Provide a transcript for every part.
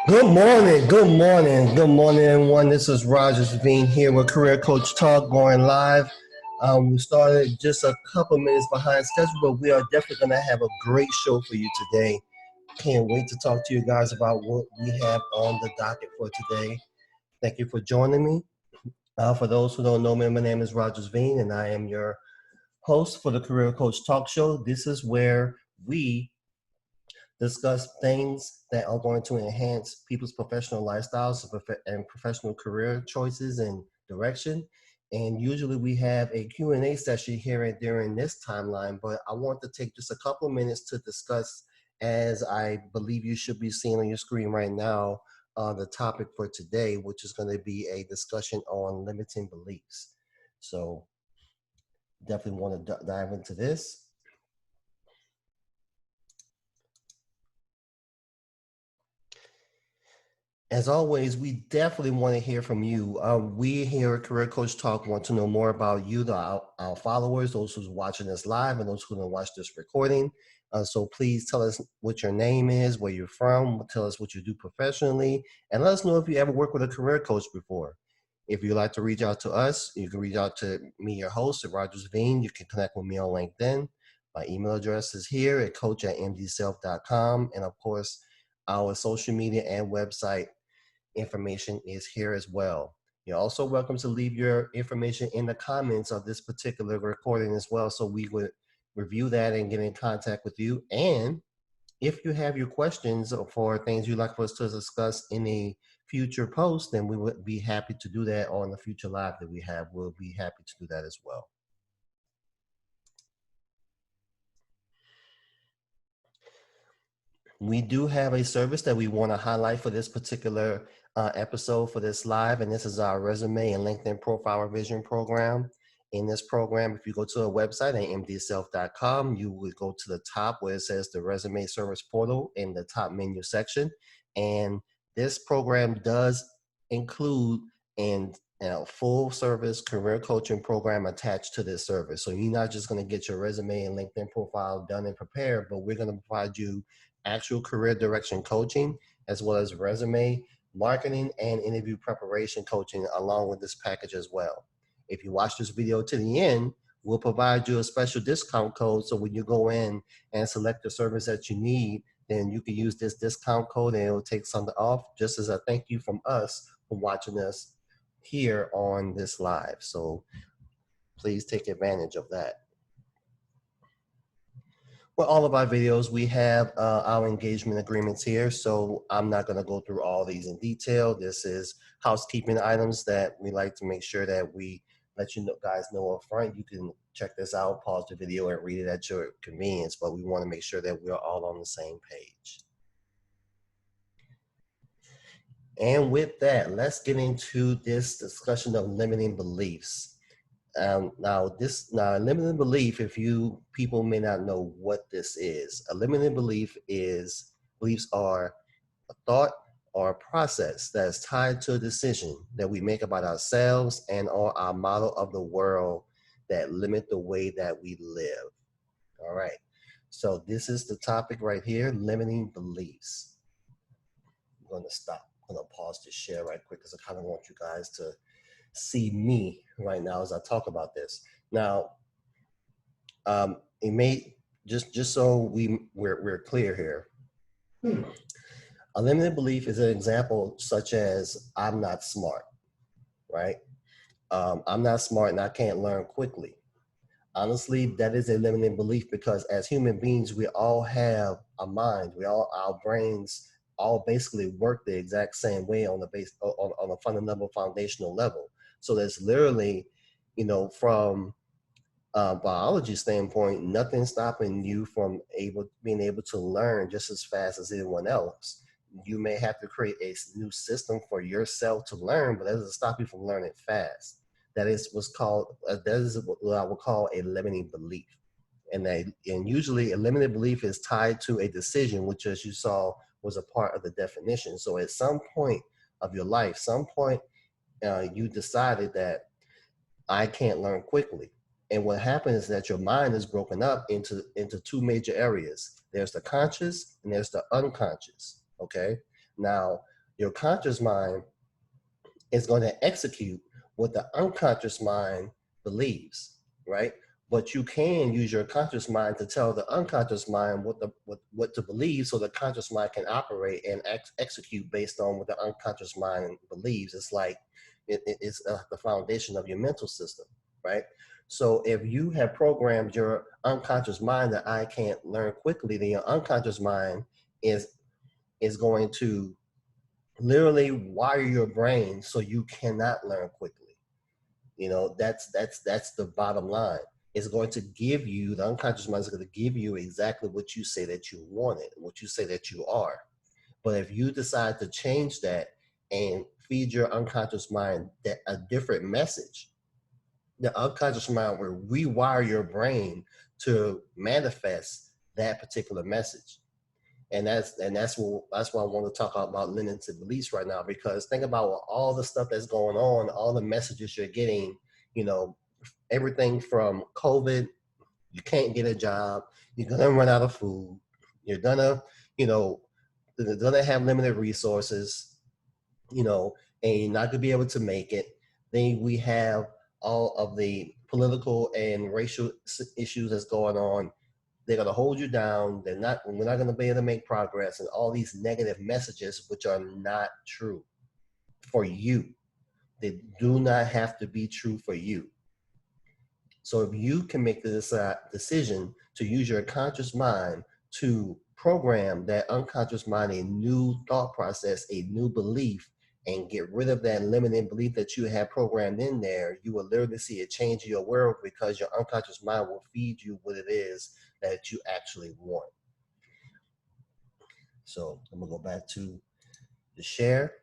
Good morning, everyone. This is Rogers being here with Career Coach Talk going live. We started just a couple minutes behind schedule, but we are definitely going to have a great show for you today. Can't wait to talk to you guys about what we have on the docket for today. Thank you for joining me. For those who don't know me, my name is Rogers Veen, and I am your host for the Career Coach Talk Show. This is where we discuss things that are going to enhance people's professional lifestyles and professional career choices and direction. And usually we have a Q&A session here and during this timeline, but I want to take just a couple of minutes to discuss, as I believe you should be seeing on your screen right now, the topic for today, which is going to be a discussion on limiting beliefs. So definitely want to dive into this. As always, we definitely want to hear from you. We here at Career Coach Talk want to know more about you, our followers, those who's watching us live, and those who are going to watch this recording. So please tell us what your name is, where you're from, tell us what you do professionally, and let us know if you ever worked with a career coach before. If you'd like to reach out to us, you can reach out to me, your host, at Rogers Veen. You can connect with me on LinkedIn. My email address is here at coach@mdself.com. And of course, our social media and website information is here as well. You're also welcome to leave your information in the comments of this particular recording as well, so we would review that and get in contact with you. And if you have your questions for things you'd like for us to discuss in a future post, then we would be happy to do that on the future live that we have. We'll be happy to do that as well. We do have a service that we want to highlight for this particular episode for this live, and this is our resume and LinkedIn profile revision program. In this program, if you go to our website at mdself.com, you would go to the top where it says the resume service portal in the top menu section. And this program does include a full service career coaching program attached to this service. So you're not just going to get your resume and LinkedIn profile done and prepared, but we're going to provide you actual career direction coaching, as well as resume, marketing, and interview preparation coaching along with this package as well. If you watch this video to the end, we'll provide you a special discount code. So when you go in and select the service that you need, then you can use this discount code and it'll take something off, just as a thank you from us for watching us here on this live. So please take advantage of that. With all of our videos, we have our engagement agreements here, so I'm not going to go through all these in detail. This is housekeeping items that we like to make sure that we let you guys know up front. You can check this out, pause the video, and read it at your convenience, but we want to make sure that we're all on the same page. And with that, let's get into this discussion of limiting beliefs. Now, a limiting belief, if you people may not know what this is, a limiting beliefs are a thought or a process that is tied to a decision that we make about ourselves and or our model of the world that limit the way that we live. All right. So this is the topic right here, limiting beliefs. I'm going to stop. I'm going to pause to share right quick because I kind of want you guys to see me right now as I talk about this. Now, it may just so we're clear here. A limited belief is an example such as I'm not smart, right? I'm not smart and I can't learn quickly. Honestly, that is a limiting belief because as human beings, we all have a mind. Our brains all basically work the exact same way on a fundamental foundational level. So there's literally, from a biology standpoint, nothing stopping you from being able to learn just as fast as anyone else. You may have to create a new system for yourself to learn, but that doesn't stop you from learning fast. That is what I would call a limiting belief. And usually a limited belief is tied to a decision, which, as you saw, was a part of the definition. So at some point of your life, you decided that I can't learn quickly. And what happens is that your mind is broken up into two major areas. There's the conscious and there's the unconscious, okay? Now, Your conscious mind is going to execute what the unconscious mind believes, right? But you can use your conscious mind to tell the unconscious mind what to believe, so the conscious mind can operate and execute based on what the unconscious mind believes. It's like it's the foundation of your mental system, right? So if you have programmed your unconscious mind that I can't learn quickly, then your unconscious mind is going to literally wire your brain so you cannot learn quickly. That's the bottom line. It's going to give you, the unconscious mind is going to give you exactly what you say that you wanted, what you say that you are. But if you decide to change that and feed your unconscious mind a different message, the unconscious mind will rewire your brain to manifest that particular message. And that's why I want to talk about limited beliefs right now, because think about all the stuff that's going on, all the messages you're getting, you know, everything from COVID, you can't get a job, you're gonna run out of food, you're gonna, you know, they're gonna have limited resources, you know, and you're not gonna be able to make it. Then we have all of the political and racial issues that's going on. They're going to hold you down. We're not going to be able to make progress, and all these negative messages, which are not true for you. They do not have to be true for you. So if you can make this decision to use your conscious mind to program that unconscious mind a new thought process, a new belief, and get rid of that limiting belief that you have programmed in there, you will literally see a change in your world, because your unconscious mind will feed you what it is that you actually want. So I'm gonna go back to the share.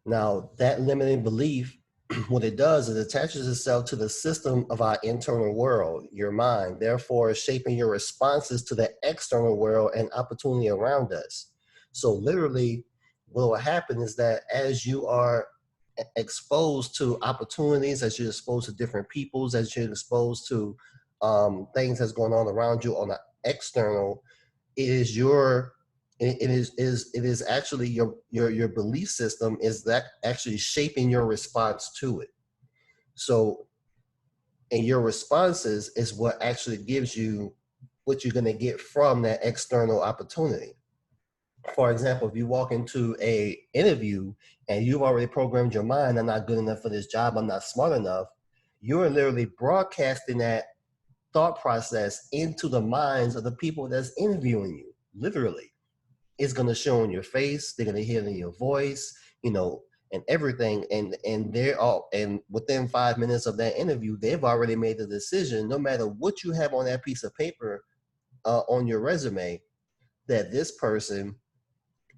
Now, that limiting belief, what it does is it attaches itself to the system of our internal world, your mind, therefore shaping your responses to the external world and opportunity around us. So literally, what will happen is that as you are exposed to opportunities, as you're exposed to different peoples, as you're exposed to things that's going on around you on the external, it is your it is actually your belief system is that actually shaping your response to it. So, and your responses is what actually gives you what you're going to get from that external opportunity. For example, if you walk into a interview and you've already programmed your mind, I'm not good enough for this job, I'm not smart enough, you're literally broadcasting that thought process into the minds of the people that's interviewing you, literally. It's going to show in your face, they're going to hear it in your voice, and everything. And they're all, and within 5 minutes of that interview, they've already made the decision, no matter what you have on that piece of paper, on your resume, that this person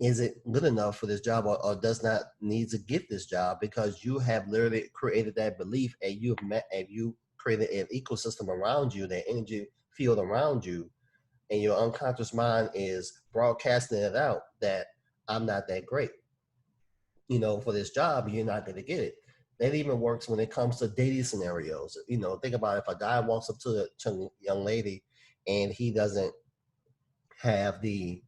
isn't good enough for this job, or does not need to get this job, because you have literally created that belief, and you created an ecosystem around you, that energy field around you, and your unconscious mind is broadcasting it out that I'm not that great, for this job, you're not going to get it. That even works when it comes to dating scenarios. Think about if a guy walks up to a young lady and he have the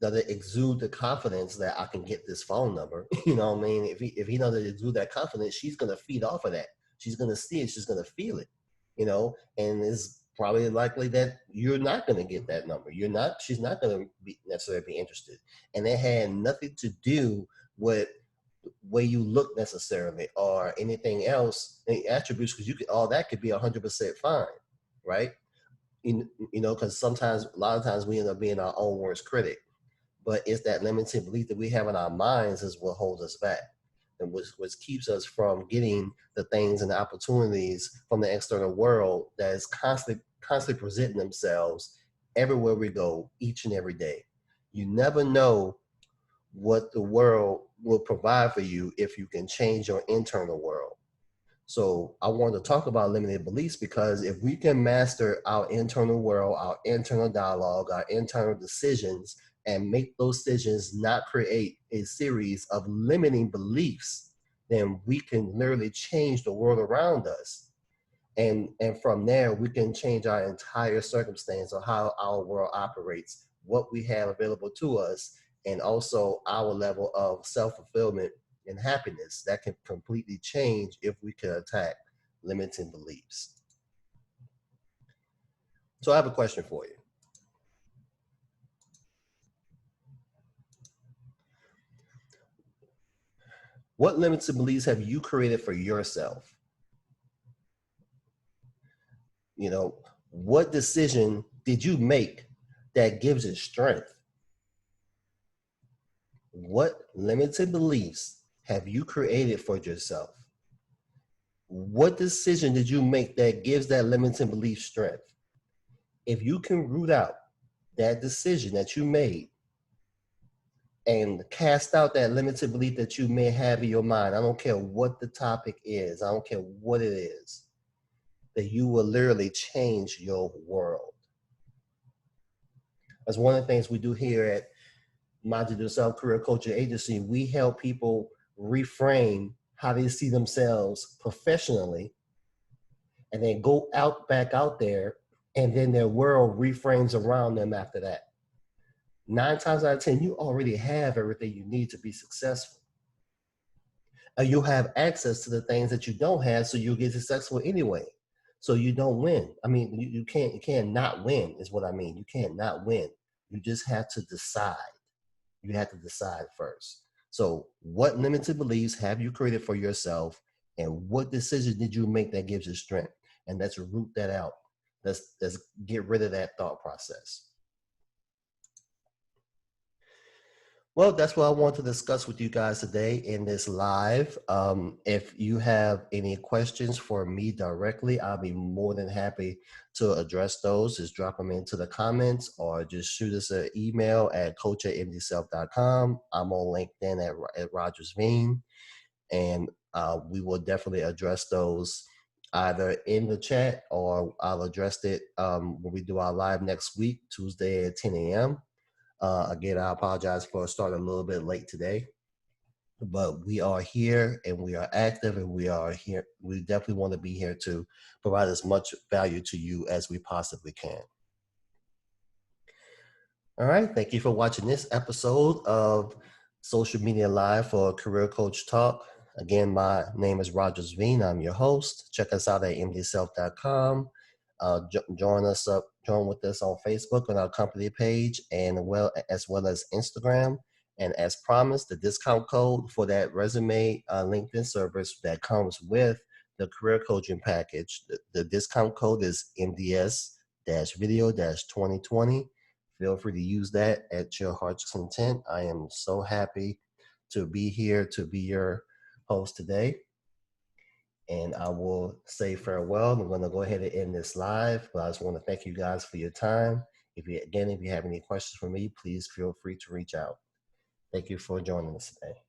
doesn't exude the confidence that I can get this phone number. You know what I mean? If he doesn't exude that confidence, she's gonna feed off of that. She's gonna see it. She's gonna feel it. And it's probably likely that you're not gonna get that number. She's not gonna necessarily be interested. And it had nothing to do with the way you look necessarily, or anything else, any attributes, because all that could be 100% fine, right? Because sometimes, a lot of times, we end up being our own worst critic. But it's that limited belief that we have in our minds is what holds us back, and which keeps us from getting the things and the opportunities from the external world that is constantly presenting themselves everywhere we go, each and every day. You never know what the world will provide for you if you can change your internal world. So I wanted to talk about limited beliefs, because if we can master our internal world, our internal dialogue, our internal decisions, and make those decisions not create a series of limiting beliefs, then we can literally change the world around us. And from there, we can change our entire circumstance of how our world operates, what we have available to us, and also our level of self-fulfillment and happiness that can completely change if we can attack limiting beliefs. So I have a question for you. What limiting beliefs have you created for yourself? You know, what decision did you make that gives it strength? What limited beliefs have you created for yourself? What decision did you make that gives that limiting belief strength? If you can root out that decision that you made and cast out that limited belief that you may have in your mind, I don't care what the topic is, I don't care what it is, that you will literally change your world. That's one of the things we do here at Mind Yourself Career Coaching Agency. We help people reframe how they see themselves professionally, and then go back out there, and then their world reframes around them after that. 9 times out of 10, you already have everything you need to be successful. You'll have access to the things that you don't have, so you'll get successful anyway. So you don't win. I mean, you can't not win is what I mean. You can't not win. You just have to decide. You have to decide first. So what limited beliefs have you created for yourself, and what decision did you make that gives you strength? And let's root that out. Let's get rid of that thought process. Well, that's what I want to discuss with you guys today in this live. If you have any questions for me directly, I'll be more than happy to address those. Just drop them into the comments, or just shoot us an email at coach@mdself.com. I'm on LinkedIn at Rogers Veen, and we will definitely address those either in the chat, or I'll address it when we do our live next week, Tuesday at 10 a.m. Again, I apologize for starting a little bit late today, but we are here and we are active, and we are here. We definitely want to be here to provide as much value to you as we possibly can. All right. Thank you for watching this episode of Social Media Live for Career Coach Talk. Again, my name is Rogers Veen. I'm your host. Check us out at mdself.com. Join with us on Facebook on our company page, and as well as Instagram. And as promised, the discount code for that resume LinkedIn service that comes with the career coaching package, the discount code is MDS-video-2020. Feel free to use that at your heart's content. I am so happy to be here to be your host today. And I will say farewell. I'm going to go ahead and end this live, but I just want to thank you guys for your time. If you have any questions for me, please feel free to reach out. Thank you for joining us today.